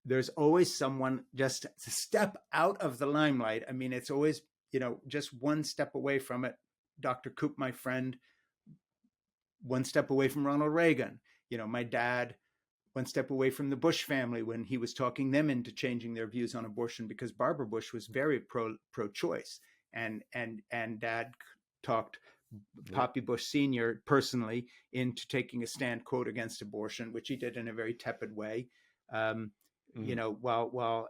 There's always someone just to step out of the limelight. I mean, it's always, just one step away from it. Dr. Koop, my friend, one step away from Ronald Reagan. My dad, one step away from the Bush family when he was talking them into changing their views on abortion, because Barbara Bush was very pro-choice. And Dad talked Poppy Bush Sr. personally into taking a stand, quote, against abortion, which he did in a very tepid way. While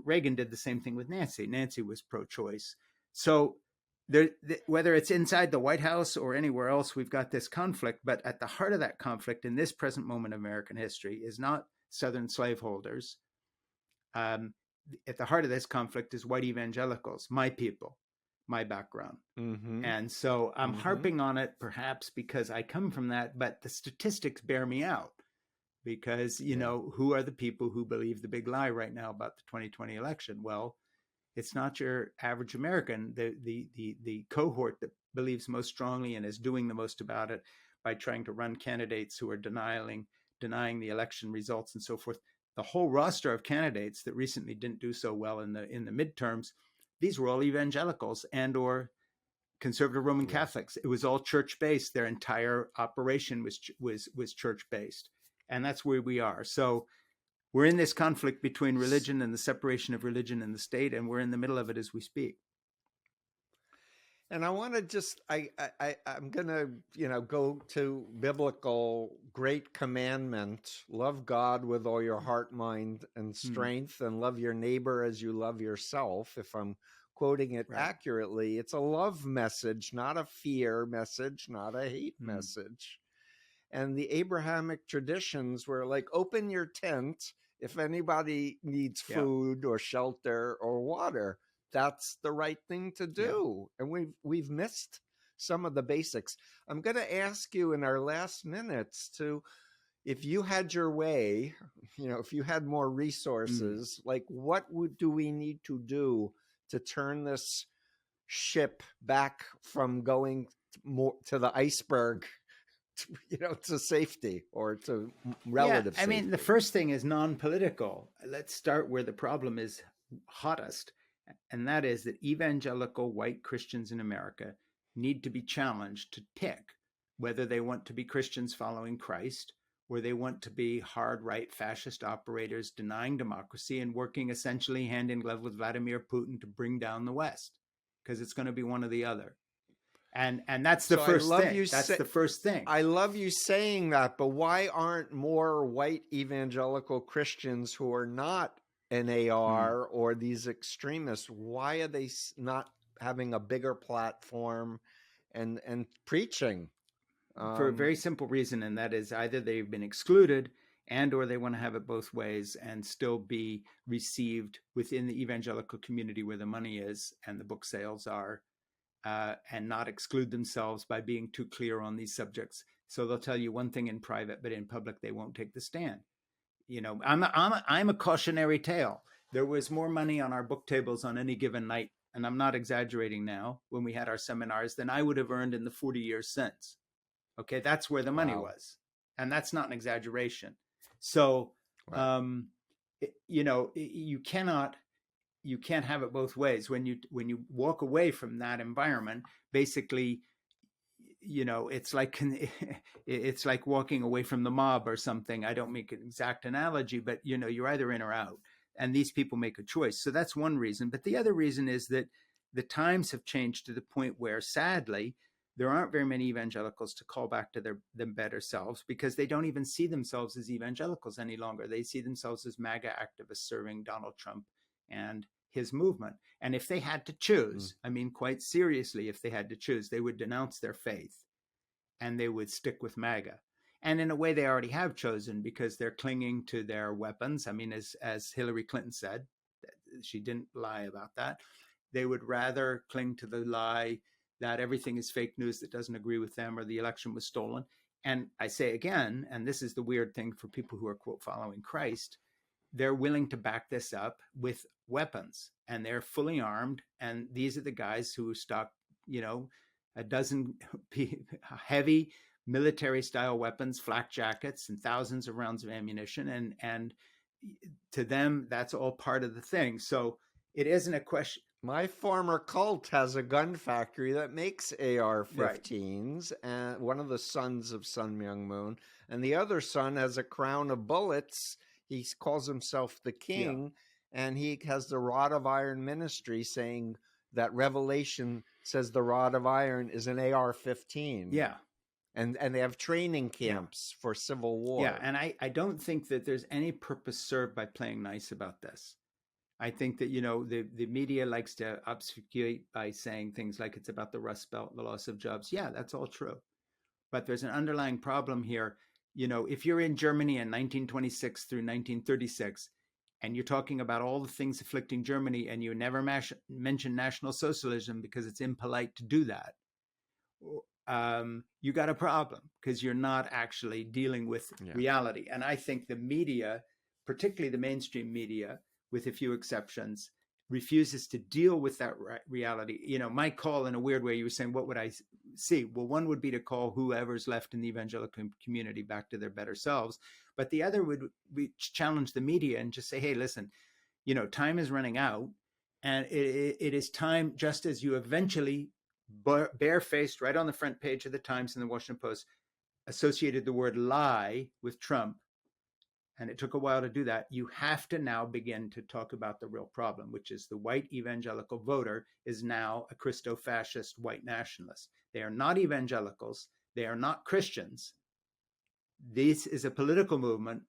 Reagan did the same thing with Nancy. Nancy was pro-choice. So whether it's inside the White House or anywhere else, we've got this conflict. But at the heart of that conflict in this present moment of American history is not Southern slaveholders. At the heart of this conflict is white evangelicals, my people, my background. And so I'm harping on it perhaps because I come from that, but the statistics bear me out. because, Yeah. who are the people who believe the big lie right now about the 2020 election? Well, it's not your average American. The cohort that believes most strongly and is doing the most about it by trying to run candidates who are denying the election results and so forth. The whole roster of candidates that recently didn't do so well in the midterms, these were all evangelicals and or conservative Roman Yeah. Catholics. It was all church based. Their entire operation was church based, and that's where we are. So we're in this conflict between religion and the separation of religion and the state, and we're in the middle of it as we speak. And I want to just I'm gonna go to biblical great commandment: love God with all your heart, mind, and strength, and love your neighbor as you love yourself. If I'm quoting it Right. accurately, it's a love message, not a fear message, not a hate message. And the Abrahamic traditions were like, open your tent if anybody needs food or shelter or water. That's the right thing to do. And we've missed some of the basics. I'm going to ask you in our last minutes to, if you had your way, if you had more resources, like what do we need to do to turn this ship back from going more to the iceberg to safety or to relative safety? I mean, the first thing is non-political. Let's start where the problem is hottest, and that is that evangelical white Christians in America need to be challenged to pick whether they want to be Christians following Christ or they want to be hard right fascist operators denying democracy and working essentially hand in glove with Vladimir Putin to bring down the West, because it's going to be one or the other. And that's the first thing. That's the first thing. I love you saying that, but why aren't more white evangelical Christians who are not NAR or these extremists, why are they not having a bigger platform and preaching? For a very simple reason, and that is either they've been excluded and or they want to have it both ways and still be received within the evangelical community where the money is and the book sales are. And not exclude themselves by being too clear on these subjects. So they'll tell you one thing in private, but in public they won't take the stand. I'm a cautionary tale. There was more money on our book tables on any given night, and I'm not exaggerating now, when we had our seminars than I would have earned in the 40 years since. Okay, that's where the money was, and that's not an exaggeration. So, you can't have it both ways. When you walk away from that environment, basically, it's like walking away from the mob or something. I don't make an exact analogy, but you're either in or out, and these people make a choice. So that's one reason. But the other reason is that the times have changed to the point where, sadly, there aren't very many evangelicals to call back to their better selves, because they don't even see themselves as evangelicals any longer. They see themselves as MAGA activists serving Donald Trump and his movement. And if they had to choose, I mean, quite seriously, if they had to choose, they would denounce their faith and they would stick with MAGA. And in a way, they already have chosen, because they're clinging to their weapons. I mean, as Hillary Clinton said, she didn't lie about that. They would rather cling to the lie that everything is fake news that doesn't agree with them, or the election was stolen. And I say again, and this is the weird thing for people who are, quote, following Christ, they're willing to back this up with weapons, and they're fully armed. And these are the guys who stock, a dozen heavy military style weapons, flak jackets, and thousands of rounds of ammunition. And to them, that's all part of the thing. So it isn't a question. My former cult has a gun factory that makes AR-15s, and one of the sons of Sun Myung Moon, and the other son has a crown of bullets. He calls himself the king, and he has the Rod of Iron ministry, saying that Revelation says the Rod of Iron is an AR-15. Yeah. And they have training camps for civil war. Yeah, and I don't think that there's any purpose served by playing nice about this. I think that, the media likes to obfuscate by saying things like it's about the Rust Belt, the loss of jobs. Yeah, that's all true. But there's an underlying problem here. If you're in Germany in 1926 through 1936, and you're talking about all the things afflicting Germany, and you never mention National Socialism because it's impolite to do that, you got a problem, because you're not actually dealing with Yeah. reality. And I think the media, particularly the mainstream media, with a few exceptions, refuses to deal with that reality. You know, my call, in a weird way, you were saying, what would I see? Well, one would be to call whoever's left in the evangelical community back to their better selves. But the other would be challenge the media and just say, hey, listen, you know, time is running out. And it is time, just as you eventually barefaced right on the front page of the Times and the Washington Post, associated the word lie with Trump, and it took a while to do that, you have to now begin to talk about the real problem, which is the white evangelical voter is now a Christo-fascist white nationalist. They are not evangelicals. They are not Christians. This is a political movement,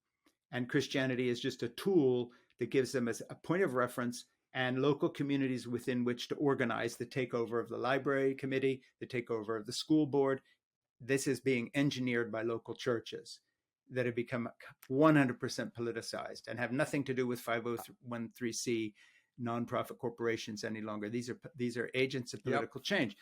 and Christianity is just a tool that gives them a point of reference and local communities within which to organize the takeover of the library committee, the takeover of the school board. This is being engineered by local churches that have become 100% politicized and have nothing to do with 501(c) nonprofit corporations any longer. These are agents of political change.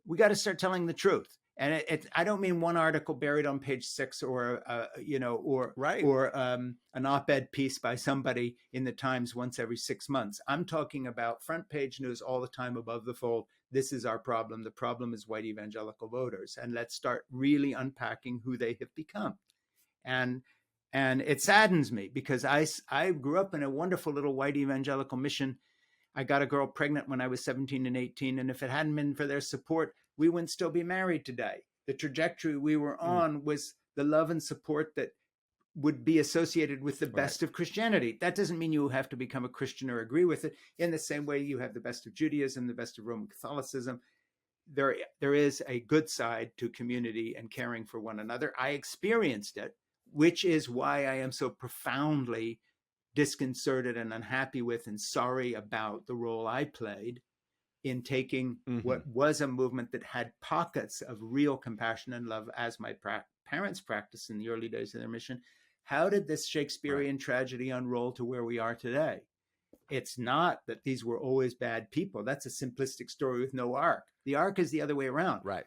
We got to start telling the truth. And I don't mean one article buried on page 6 or an op-ed piece by somebody in the Times once every 6 months. I'm talking about front page news all the time above the fold. This is our problem. The problem is white evangelical voters. And let's start really unpacking who they have become. And it saddens me, because I grew up in a wonderful little white evangelical mission. I got a girl pregnant when I was 17 and 18. And if it hadn't been for their support, we wouldn't still be married today. The trajectory we were on was the love and support that would be associated with the best of Christianity. That doesn't mean you have to become a Christian or agree with it. In the same way you have the best of Judaism, the best of Roman Catholicism. There is a good side to community and caring for one another. I experienced it, which is why I am so profoundly disconcerted and unhappy with and sorry about the role I played in taking what was a movement that had pockets of real compassion and love, as my parents practiced in the early days of their mission. How did this Shakespearean tragedy unroll to where we are today? It's not that these were always bad people. That's a simplistic story with no arc. The arc is the other way around. Right.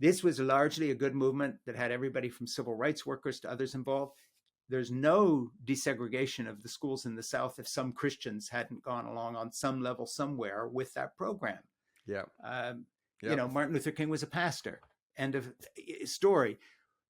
This was largely a good movement that had everybody from civil rights workers to others involved. There's no desegregation of the schools in the South if some Christians hadn't gone along on some level somewhere with that program. Yeah. You know, Martin Luther King was a pastor. End of story.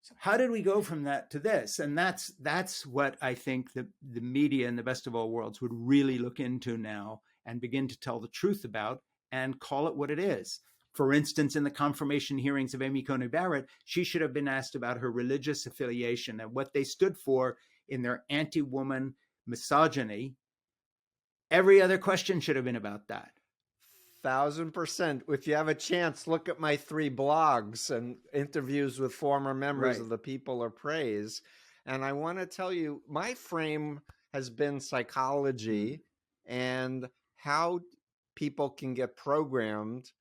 So how did we go from that to this? And that's what I think the media in the best of all worlds would really look into now and begin to tell the truth about and call it what it is. For instance, in the confirmation hearings of Amy Coney Barrett, she should have been asked about her religious affiliation and what they stood for in their anti-woman misogyny. Every other question should have been about that. 1,000%. If you have a chance, look at my 3 blogs and interviews with former members of the People of Praise. And I want to tell you, my frame has been psychology and how people can get programmed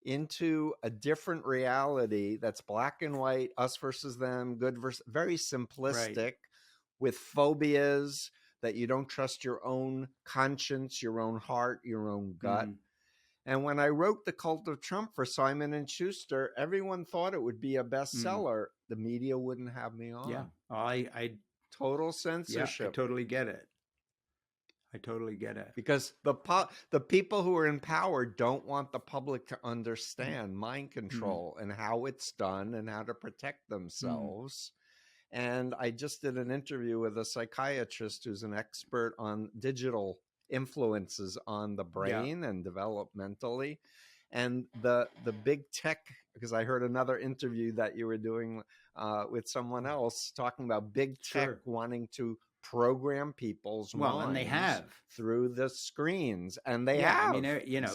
into a different reality that's black and white, us versus them, good versus, very simplistic, with phobias that you don't trust your own conscience, your own heart, your own gut. And when I wrote The Cult of Trump for Simon & Schuster, everyone thought it would be a bestseller. The media wouldn't have me on. Yeah, I total censorship. Yeah, I totally get it. I totally get it. Because the people who are in power don't want the public to understand mind control and how it's done and how to protect themselves. And I just did an interview with a psychiatrist who's an expert on digital influences on the brain and developmentally. And the big tech, because I heard another interview that you were doing with someone else talking about big tech wanting to program people's minds, and they have, through the screens, and they have. I mean, you know,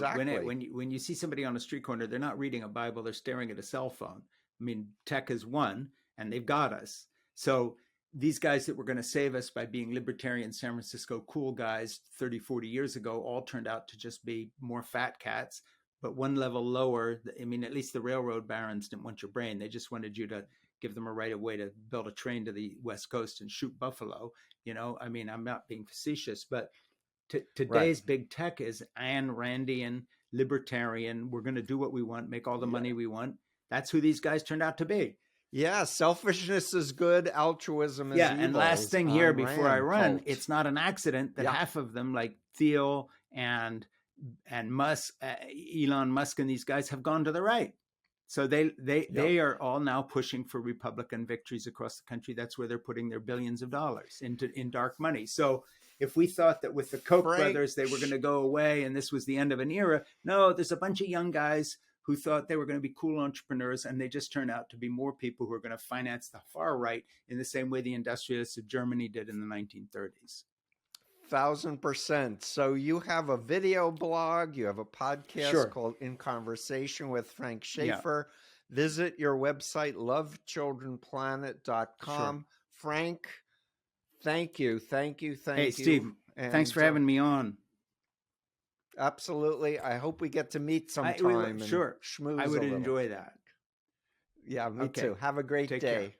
when you see somebody on a street corner, they're not reading a Bible; they're staring at a cell phone. I mean, tech is one, and they've got us. So these guys that were going to save us by being libertarian San Francisco cool guys 30, 40 years ago all turned out to just be more fat cats, but one level lower. I mean, at least the railroad barons didn't want your brain. They just wanted you to give them a right of way to build a train to the West Coast and shoot buffalo. You know, I mean, I'm not being facetious, but today's big tech is Ayn Randian, libertarian. We're going to do what we want, make all the money we want. That's who these guys turned out to be. Yeah, selfishness is good, altruism is evil. And last thing here before I run, cult. it's not an accident that half of them, like Theo and Musk, Elon Musk, and these guys have gone to the right. So they are all now pushing for Republican victories across the country. That's where they're putting their billions of dollars in dark money. So if we thought that with the Koch brothers they were going to go away and this was the end of an era, no, there's a bunch of young guys who thought they were going to be cool entrepreneurs, and they just turned out to be more people who are going to finance the far right in the same way the industrialists of Germany did in the 1930s. 1000%. So you have a video blog, you have a podcast called In Conversation with Frank Schaeffer. Visit your website, lovechildrenplanet.com. Frank, thank you. Hey, Steve, thanks for having me on. Absolutely. I hope we get to meet sometime. Sure. Schmooze I would enjoy that. Yeah, me too. Have a great day. Care.